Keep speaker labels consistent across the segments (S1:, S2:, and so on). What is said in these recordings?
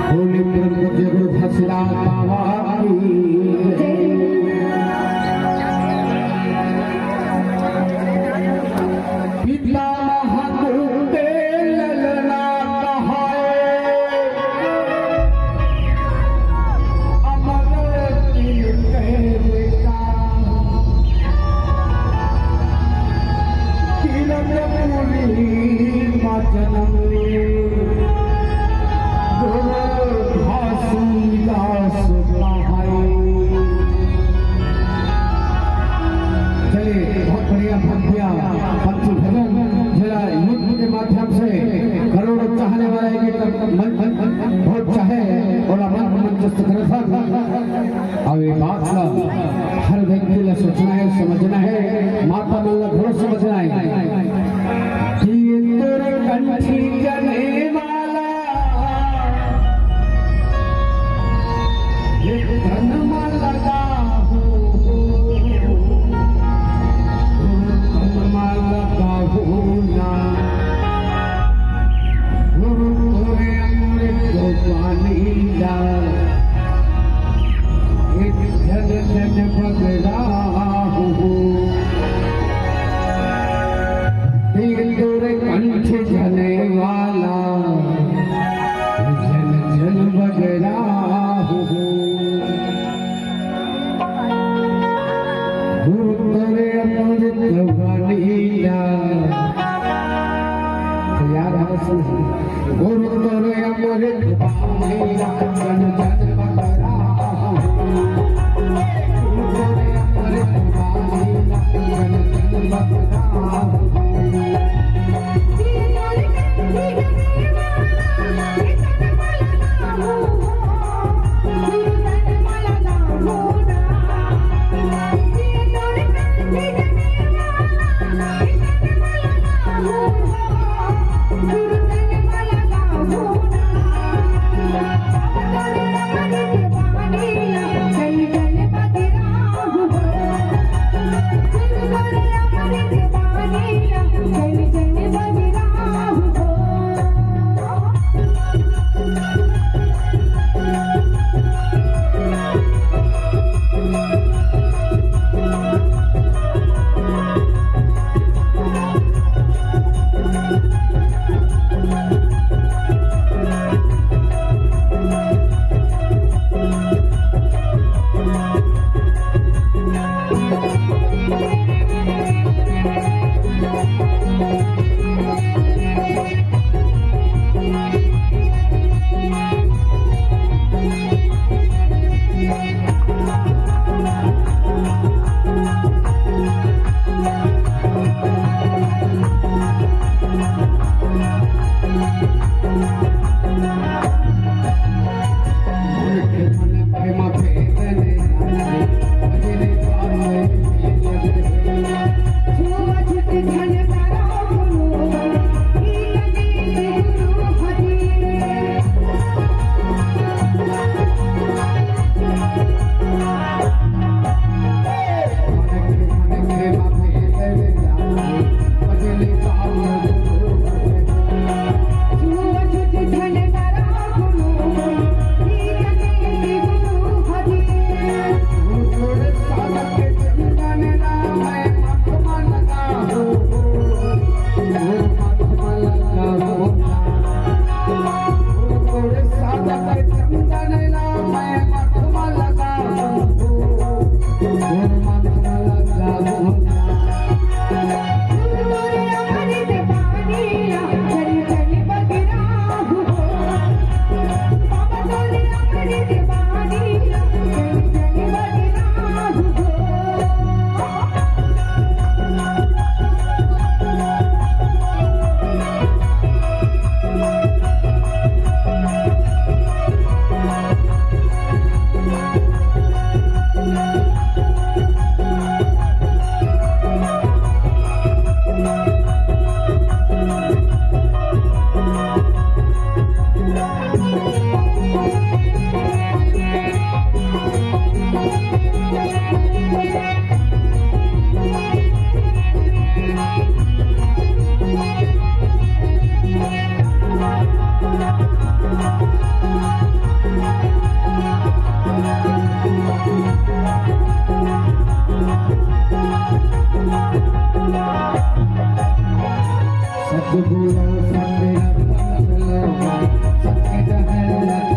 S1: होली प्रभु जगु भसरा पावाई पिता महाकुटे ललना कहाए अमर दिल कहवे का किरतपुरी माँ जनम करोड़ों चाहने वाले बहुत चाहे और मंचस्थ अब ये बात का हर व्यक्ति ने सोचना है समझना है माता मल्ला थोड़ा समझना है कि इंदुर कंठी जने वाला ये जन्म लगा कंठ जने वाला जन जन बगरा गुरुतरे अमृत बनीला यार गुरुतरे अमृत बनीला जन जन बगरा गुरुतरे अमृत बनीला जन जन बगरा
S2: Bye.
S1: सत्य बोलो सत्य चलो सत्य कहला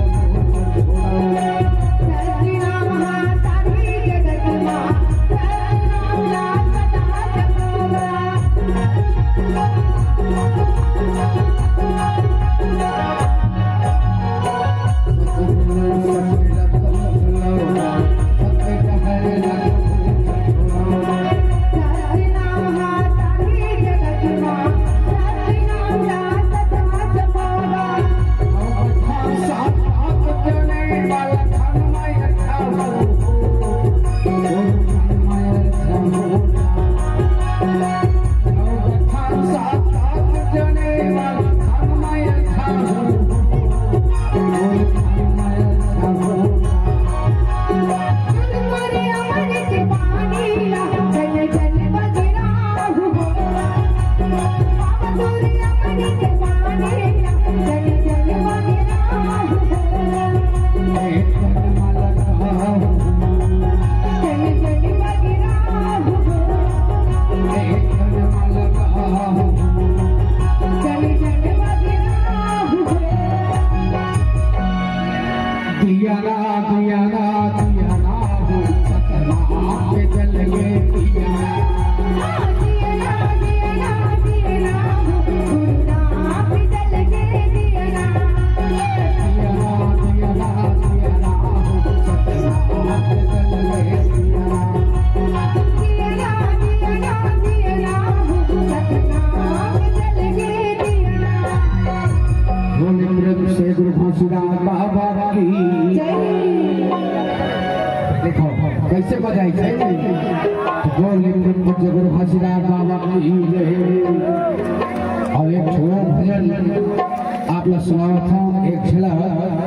S1: कैसे बजाई गुरु हसीदार बाबा की और एक छोटा भजन आप लोग सुनाओ था एक छला